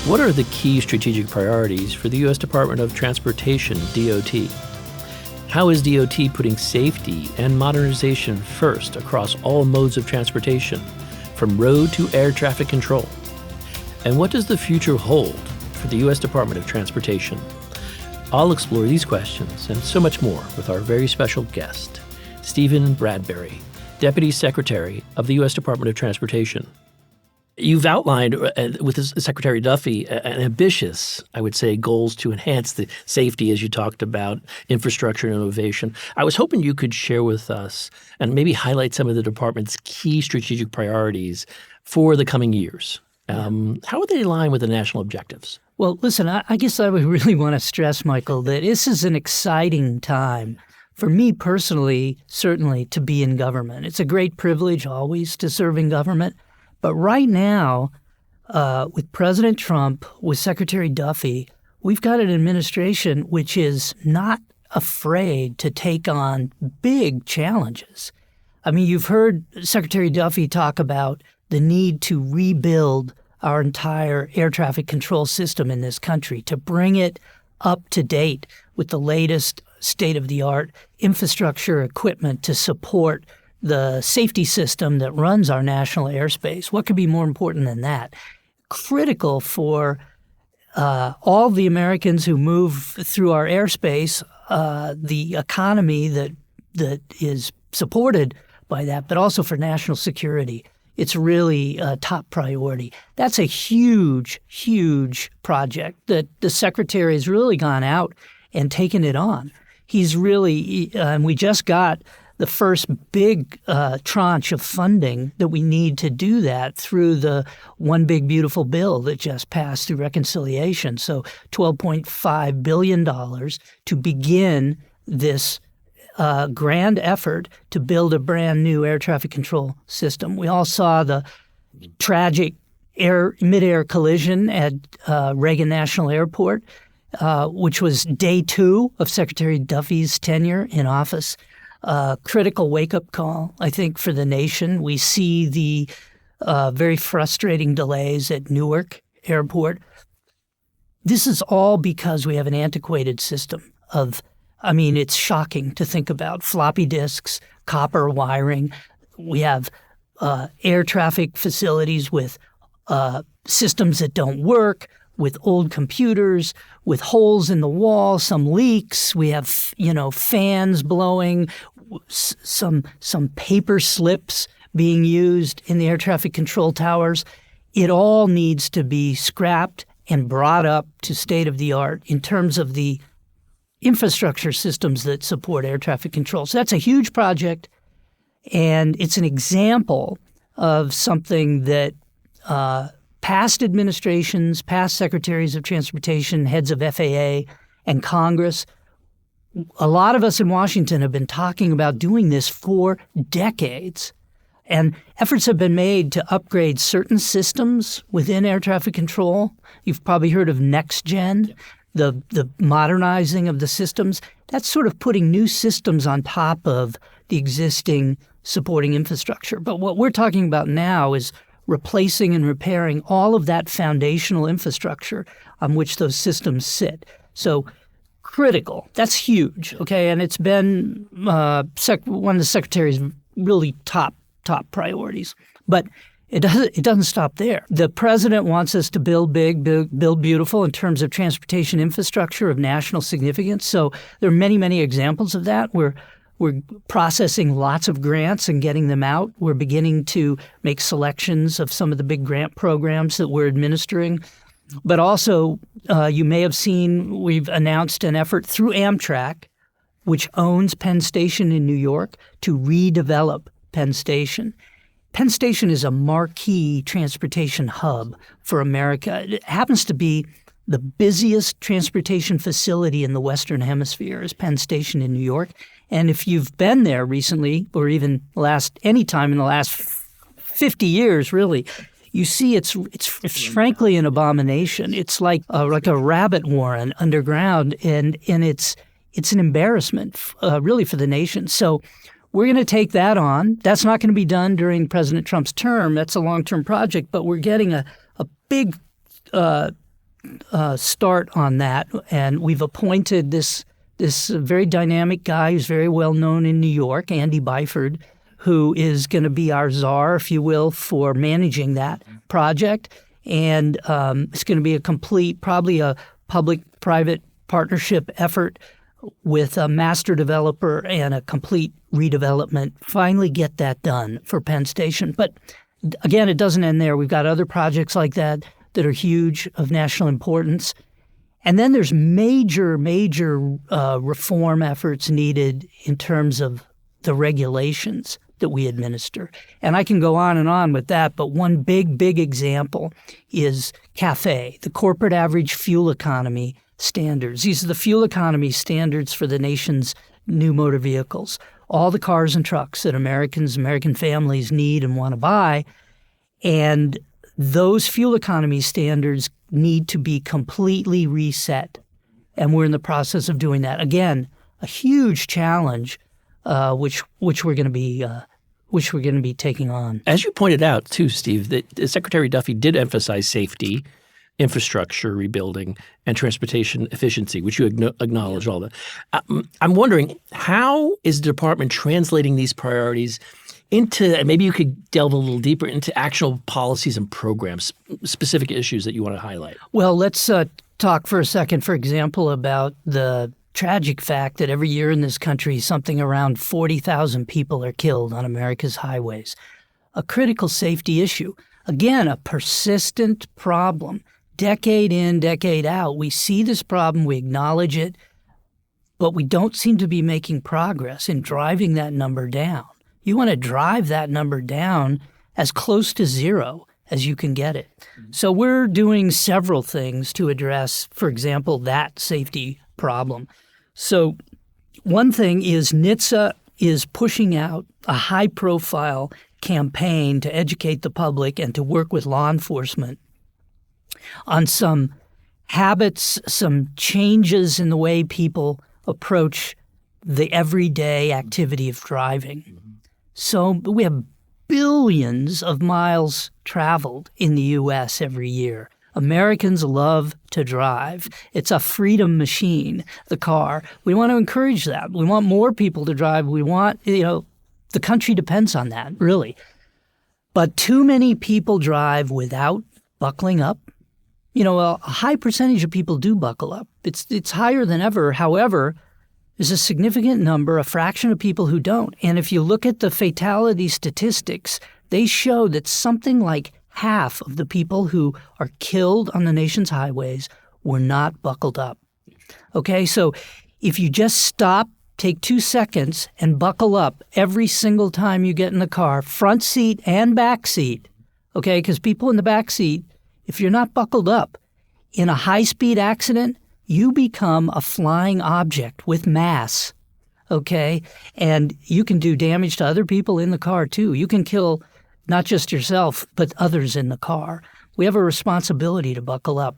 What are the key strategic priorities for the U.S. Department of Transportation, DOT? How is DOT putting safety and modernization first across all modes of transportation, from road to air traffic control? And what does the future hold for the U.S. Department of Transportation? I'll explore these questions and so much more with our very special guest, Stephen Bradbury, Deputy Secretary of the U.S. Department of Transportation. You've outlined with Secretary Duffy an ambitious, I would say, goals to enhance the safety, as you talked about, infrastructure and innovation. I was hoping you could share with us and maybe highlight some of the department's key strategic priorities for the coming years. How would they align with the national objectives? Well, listen, I guess I would really want to stress, Michael, that this is an exciting time for me personally, certainly, to be in government. It's a great privilege always to serve in government. But right now, with President Trump, with Secretary Duffy, we've got an administration which is not afraid to take on big challenges. I mean, you've heard Secretary Duffy talk about the need to rebuild our entire air traffic control system in this country, to bring it up to date with the latest state-of-the-art infrastructure equipment to support the safety system that runs our national airspace. What could be more important than that? Critical for all the Americans who move through our airspace, the economy that is supported by that, but also for national security. It's really a top priority. That's a huge, huge project that the Secretary has really gone out and taken it on. He's really and we just got the first big tranche of funding that we need to do that through the One Big Beautiful Bill that just passed through reconciliation. So $12.5 billion to begin this grand effort to build a brand new air traffic control system. We all saw the tragic mid-air collision at Reagan National Airport, which was day 2 of Secretary Duffy's tenure in office. Critical wake-up call, I think, for the nation. We see the very frustrating delays at Newark Airport. This is all because we have an antiquated system it's shocking to think about floppy disks, copper wiring. We have air traffic facilities with systems that don't work, with old computers, with holes in the wall, some leaks. We have, fans blowing, some paper slips being used in the air traffic control towers. It all needs to be scrapped and brought up to state of the art in terms of the infrastructure systems that support air traffic control. So that's a huge project, and it's an example of something that past administrations, past secretaries of transportation, heads of FAA, and Congress, a lot of us in Washington have been talking about doing this for decades. And efforts have been made to upgrade certain systems within air traffic control. You've probably heard of NextGen, the modernizing of the systems. That's sort of putting new systems on top of the existing supporting infrastructure. But what we're talking about now is replacing and repairing all of that foundational infrastructure on which those systems sit. So critical. That's huge, okay? And it's been one of the Secretary's really top priorities. But it doesn't stop there. The president wants us to build big, build beautiful in terms of transportation infrastructure of national significance. So there are many, many examples of that. We're processing lots of grants and getting them out. We're beginning to make selections of some of the big grant programs that we're administering. But also, you may have seen we've announced an effort through Amtrak, which owns Penn Station in New York, to redevelop Penn Station. Penn Station is a marquee transportation hub for America. It happens to be the busiest transportation facility in the Western Hemisphere is Penn Station in New York. And if you've been there recently, or even any time in the last 50 years, really, you see it's frankly an abomination. It's like a rabbit warren underground, and it's an embarrassment, really, for the nation. So we're going to take that on. That's not going to be done during President Trump's term. That's a long-term project, but we're getting a big start on that, and we've appointed this very dynamic guy who's very well known in New York, Andy Byford, who is going to be our czar, if you will, for managing that project. And it's going to be probably a public-private partnership effort with a master developer and a complete redevelopment. Finally get that done for Penn Station. But again, it doesn't end there. We've got other projects like that are huge, of national importance. And then there's major reform efforts needed in terms of the regulations that we administer. And I can go on and on with that, but one big example is CAFE, the Corporate Average Fuel Economy Standards. These are the fuel economy standards for the nation's new motor vehicles. All the cars and trucks that American families need and want to buy. And those fuel economy standards need to be completely reset. And we're in the process of doing that. Again, a huge challenge, which we're going to be taking on. As you pointed out, too, Steve, that Secretary Duffy did emphasize safety, infrastructure rebuilding, and transportation efficiency, which you acknowledge all that. I'm wondering, how is the department translating these priorities into, and maybe you could delve a little deeper into actual policies and programs, specific issues that you want to highlight? Well, let's talk for a second, for example, about the tragic fact that every year in this country, something around 40,000 people are killed on America's highways. A critical safety issue. Again, a persistent problem. Decade in, decade out, we see this problem, we acknowledge it, but we don't seem to be making progress in driving that number down. You want to drive that number down as close to zero as you can get it. So we're doing several things to address, for example, that safety problem. So one thing is NHTSA is pushing out a high-profile campaign to educate the public and to work with law enforcement on some habits, some changes in the way people approach the everyday activity of driving. So we have billions of miles traveled in the U.S. every year. Americans love to drive. It's a freedom machine, the car. We want to encourage that. We want more people to drive. We want, the country depends on that, really. But too many people drive without buckling up. A high percentage of people do buckle up. It's higher than ever. However, there's a significant number, a fraction of people who don't. And if you look at the fatality statistics, they show that something like half of the people who are killed on the nation's highways were not buckled up. Okay, so if you just stop, take 2 seconds, and buckle up every single time you get in the car, front seat and back seat, okay, because people in the back seat, if you're not buckled up, in a high-speed accident, you become a flying object with mass, okay? And you can do damage to other people in the car, too. You can kill not just yourself, but others in the car. We have a responsibility to buckle up.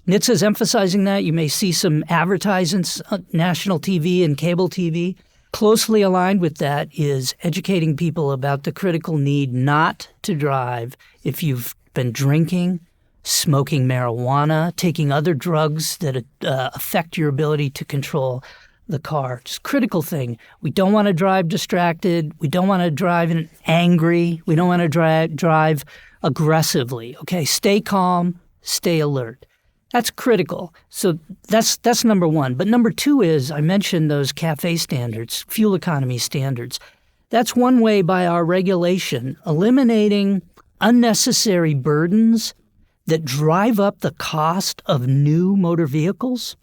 NHTSA is emphasizing that. You may see some advertisements on national TV and cable TV. Closely aligned with that is educating people about the critical need not to drive if you've been drinking, smoking marijuana, taking other drugs that affect your ability to control the car. It's a critical thing. We don't want to drive distracted. We don't want to drive angry. We don't want to drive aggressively. Okay, stay calm, stay alert. That's critical. So that's number one. But number two is, I mentioned those CAFE standards, fuel economy standards. That's one way by our regulation, eliminating unnecessary burdens that drive up the cost of new motor vehicles.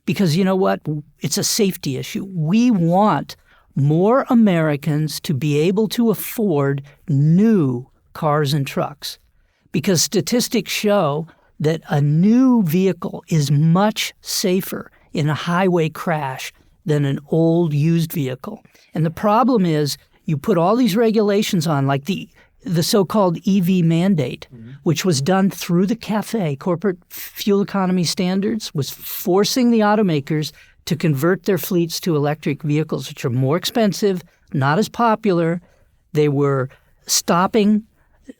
Because you know what? It's a safety issue. We want more Americans to be able to afford new cars and trucks. Because statistics show that a new vehicle is much safer in a highway crash than an old used vehicle. And the problem is you put all these regulations on, like the so-called EV mandate, which was done through the CAFE, Corporate Fuel Economy Standards, was forcing the automakers to convert their fleets to electric vehicles, which are more expensive, not as popular. They were stopping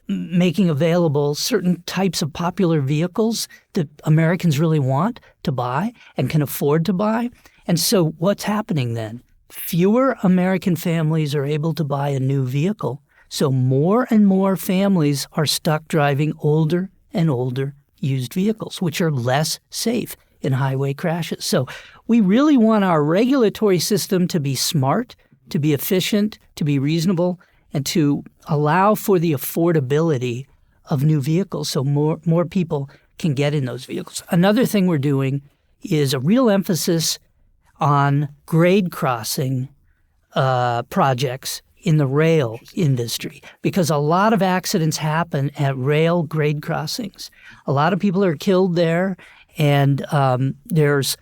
making available certain types of popular vehicles that Americans really want to buy and can afford to buy. And so what's happening then? Fewer American families are able to buy a new vehicle. So more and more families are stuck driving older and older used vehicles, which are less safe in highway crashes. So we really want our regulatory system to be smart, to be efficient, to be reasonable, and to allow for the affordability of new vehicles so more people can get in those vehicles. Another thing we're doing is a real emphasis on grade crossing projects in the rail industry, because a lot of accidents happen at rail grade crossings. A lot of people are killed there, and there's,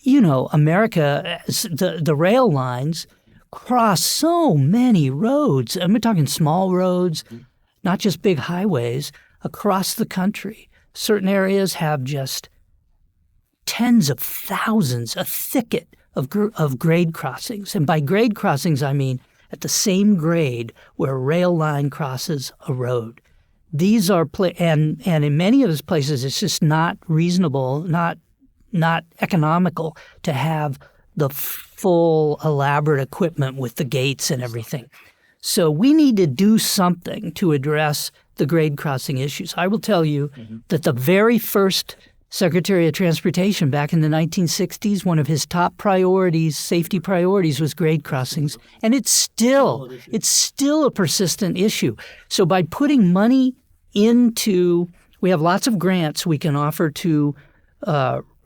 America, the rail lines cross so many roads. I'm talking small roads, not just big highways, across the country. Certain areas have just tens of thousands, a thicket of grade crossings. And by grade crossings, I mean at the same grade where a rail line crosses a road. These are and in many of those places, it's just not reasonable, not economical to have the full elaborate equipment with the gates and everything. So we need to do something to address the grade crossing issues. I will tell you that the very first Secretary of Transportation back in the 1960s, one of his top priorities, safety priorities, was grade crossings. And it's still a persistent issue. So by putting money we have lots of grants we can offer to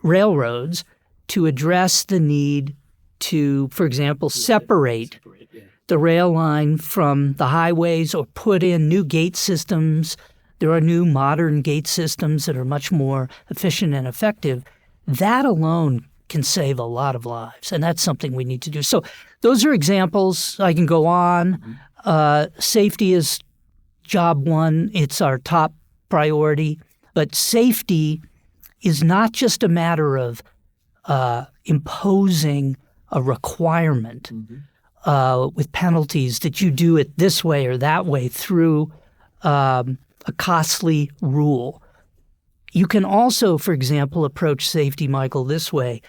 railroads to address the need to, for example, separate the rail line from the highways or put in new gate systems. There are new modern gate systems that are much more efficient and effective. That alone can save a lot of lives, and that's something we need to do. So those are examples. I can go on. Safety is job one. It's our top priority. But safety is not just a matter of imposing a requirement with penalties that you do it this way or that way through a costly rule. You can also, for example, approach safety, Michael, this way,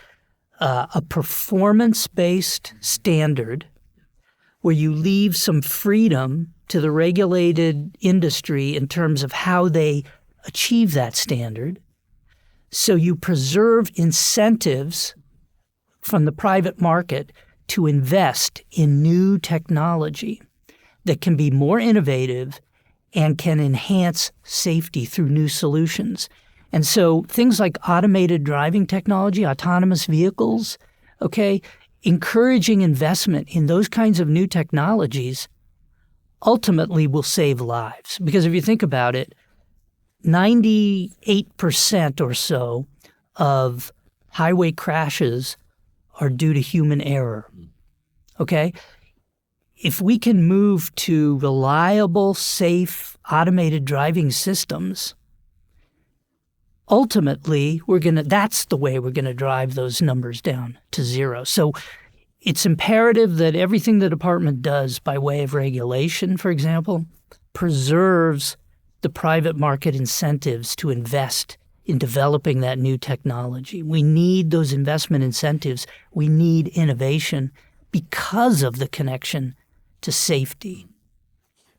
a performance-based standard where you leave some freedom to the regulated industry in terms of how they achieve that standard. So you preserve incentives from the private market to invest in new technology that can be more innovative and can enhance safety through new solutions. And so things like automated driving technology, autonomous vehicles, encouraging investment in those kinds of new technologies ultimately will save lives. Because if you think about it, 98% or so of highway crashes are due to human error. If we can move to reliable, safe, automated driving systems, ultimately that's the way we're going to drive those numbers down to zero. So it's imperative that everything the department does by way of regulation, for example, preserves the private market incentives to invest in developing that new technology. We need those investment incentives. We need innovation because of the connection to safety.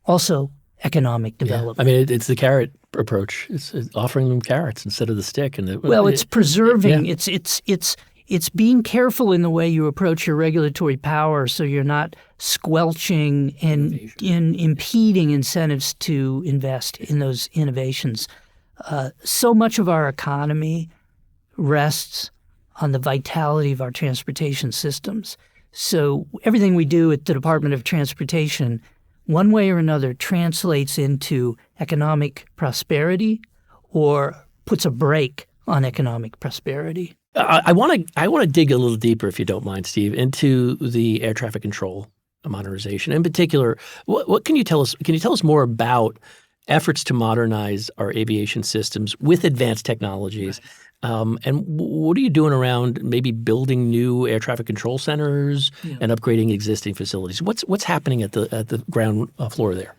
Also, economic development. I mean, it's the carrot approach. It's offering them carrots instead of the stick. And it's preserving. Yeah. It's being careful in the way you approach your regulatory power, so you're not squelching and impeding incentives to invest in those innovations. So much of our economy rests on the vitality of our transportation systems. So everything we do at the Department of Transportation, one way or another, translates into economic prosperity or puts a brake on economic prosperity. I want to dig a little deeper, if you don't mind, Steve, into the air traffic control modernization. In particular, what can you tell us? Can you tell us more about efforts to modernize our aviation systems with advanced technologies? And what are you doing around maybe building new air traffic control centers and upgrading existing facilities? What's happening at the ground floor there?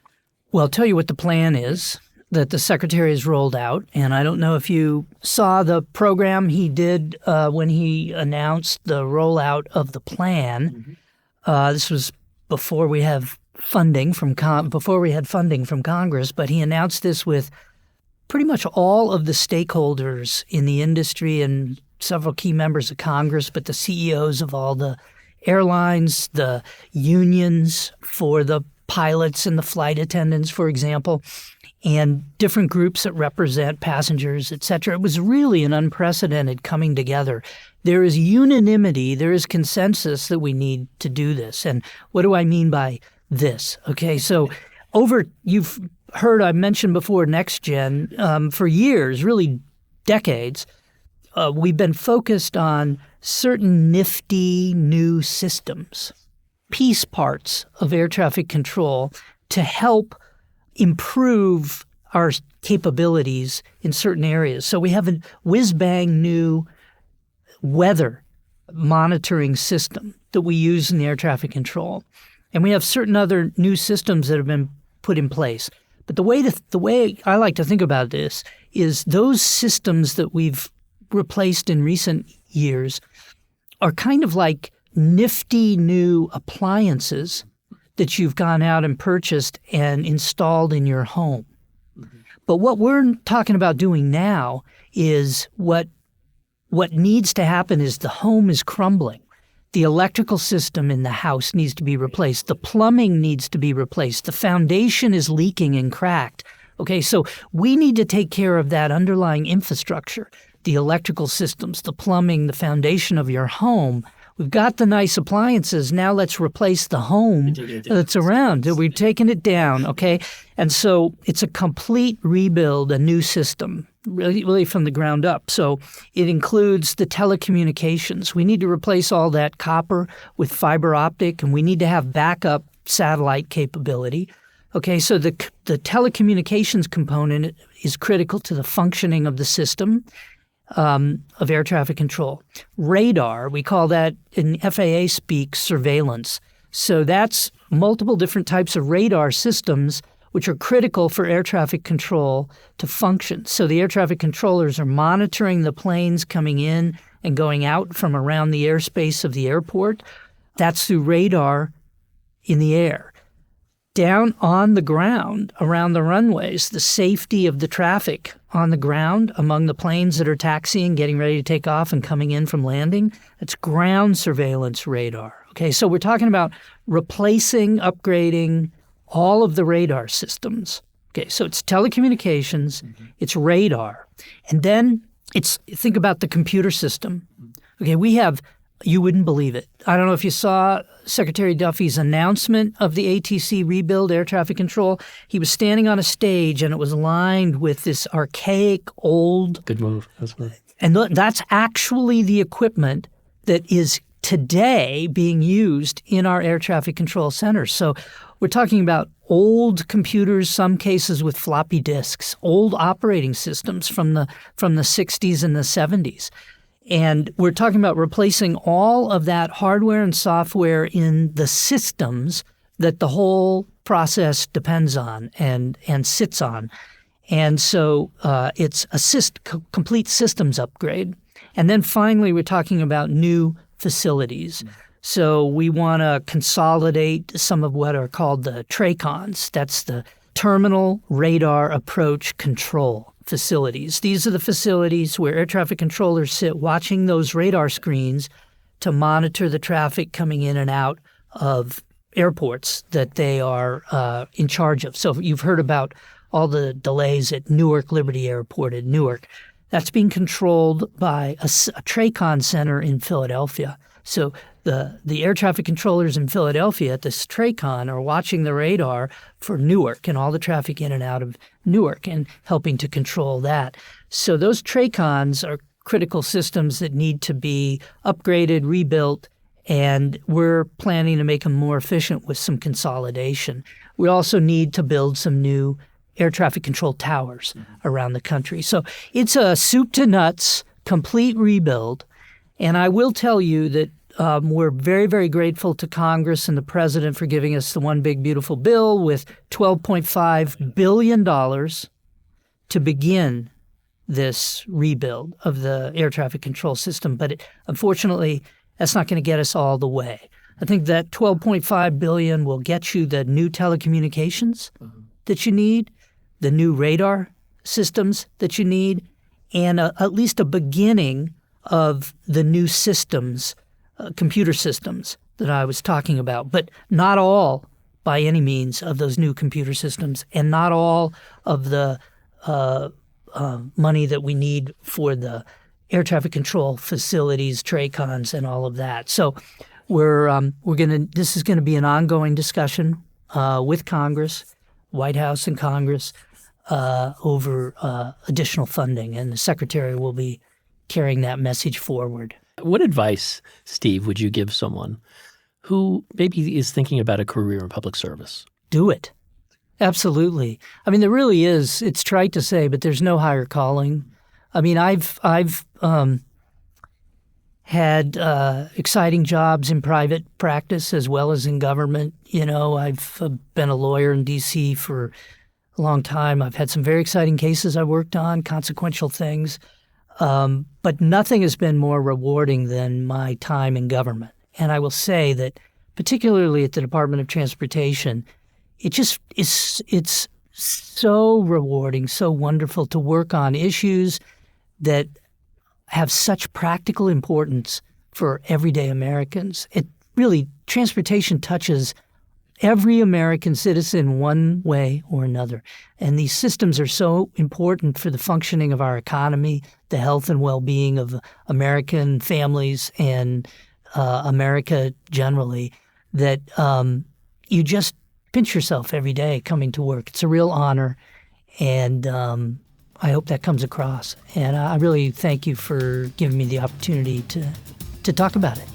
Well, I'll tell you what the plan is that the Secretary has rolled out. And I don't know if you saw the program he did when he announced the rollout of the plan. This was before we have funding from before we had funding from Congress, but he announced this with pretty much all of the stakeholders in the industry and several key members of Congress, but the CEOs of all the airlines, the unions for the pilots and the flight attendants, for example, and different groups that represent passengers, et cetera. It was really an unprecedented coming together. There is unanimity, there is consensus that we need to do this. And what do I mean by this? Okay, so you've heard I mentioned before NextGen. For years, really decades, we've been focused on certain nifty new systems, piece parts of air traffic control to help improve our capabilities in certain areas. So we have a whiz-bang new weather monitoring system that we use in the air traffic control. And we have certain other new systems that have been put in place. But the way I like to think about this is those systems that we've replaced in recent years are kind of like nifty new appliances that you've gone out and purchased and installed in your home. But what we're talking about doing now is what needs to happen is the home is crumbling. The electrical system in the house needs to be replaced. The plumbing needs to be replaced. The foundation is leaking and cracked. Okay, so we need to take care of that underlying infrastructure, the electrical systems, the plumbing, the foundation of your home. We've got the nice appliances. Now let's replace the home that's around. We're taking it down, okay? And so it's a complete rebuild, a new system, really from the ground up. So it includes the telecommunications. We need to replace all that copper with fiber optic, and we need to have backup satellite capability. Okay, so the telecommunications component is critical to the functioning of the system of air traffic control. Radar, we call that in FAA speak surveillance. So that's multiple different types of radar systems which are critical for air traffic control to function. So the air traffic controllers are monitoring the planes coming in and going out from around the airspace of the airport. That's through radar in the air. Down on the ground, around the runways, the safety of the traffic on the ground among the planes that are taxiing, getting ready to take off and coming in from landing, that's ground surveillance radar. Okay, so we're talking about replacing, upgrading all of the radar systems. Okay, so it's telecommunications, it's radar, and then think about the computer system. Okay, we have, you wouldn't believe it. I don't know if you saw Secretary Duffy's announcement of the ATC rebuild, air traffic control. He was standing on a stage and it was lined with this archaic old. Good move. That's right. And that's actually the equipment that is today being used in our air traffic control centers. So we're talking about old computers, some cases with floppy disks, old operating systems from the 60s and the 70s. And we're talking about replacing all of that hardware and software in the systems that the whole process depends on and sits on. And so it's a complete systems upgrade. And then finally, we're talking about new facilities. So we want to consolidate some of what are called the TRACONs. That's the Terminal Radar Approach Control facilities. These are the facilities where air traffic controllers sit watching those radar screens to monitor the traffic coming in and out of airports that they are in charge of. So you've heard about all the delays at Newark Liberty Airport at Newark. That's being controlled by a TRACON center in Philadelphia. So the air traffic controllers in Philadelphia at this TRACON are watching the radar for Newark and all the traffic in and out of Newark and helping to control that. So those TRACONs are critical systems that need to be upgraded, rebuilt, and we're planning to make them more efficient with some consolidation. We also need to build some new air traffic control towers around the country. So it's a soup to nuts, complete rebuild. And I will tell you that we're very, very grateful to Congress and the president for giving us the one big, beautiful bill with $12.5 billion to begin this rebuild of the air traffic control system. But unfortunately, that's not going to get us all the way. I think that $12.5 billion will get you the new telecommunications that you need, the new radar systems that you need, and at least a beginning of the new systems, computer systems that I was talking about. But not all, by any means, of those new computer systems, and not all of the money that we need for the air traffic control facilities, TRACONs, and all of that. So this is going to be an ongoing discussion with Congress, White House and Congress, over additional funding, and the Secretary will be carrying that message forward. What advice, Steve, would you give someone who maybe is thinking about a career in public service? Do it. Absolutely. I mean, there really is. It's trite to say, but there's no higher calling. I mean, I've had exciting jobs in private practice as well as in government. You know, I've been a lawyer in D.C. for a long time. I've had some very exciting cases I worked on, consequential things. But nothing has been more rewarding than my time in government. And I will say that particularly at the Department of Transportation, it just it's so rewarding, so wonderful to work on issues that have such practical importance for everyday Americans. It really, transportation touches every American citizen one way or another. And these systems are so important for the functioning of our economy, the health and well-being of American families and America generally, that you just pinch yourself every day coming to work. It's a real honor, and I hope that comes across. And I really thank you for giving me the opportunity to talk about it.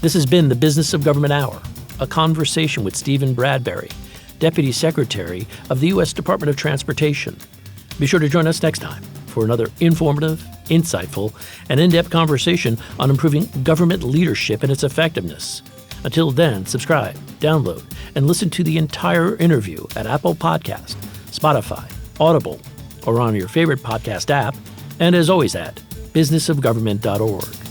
This has been the Business of Government Hour, a conversation with Stephen Bradbury, Deputy Secretary of the U.S. Department of Transportation. Be sure to join us next time for another informative, insightful, and in-depth conversation on improving government leadership and its effectiveness. Until then, subscribe, download, and listen to the entire interview at Apple Podcast, Spotify, Audible, or on your favorite podcast app, and as always at businessofgovernment.org.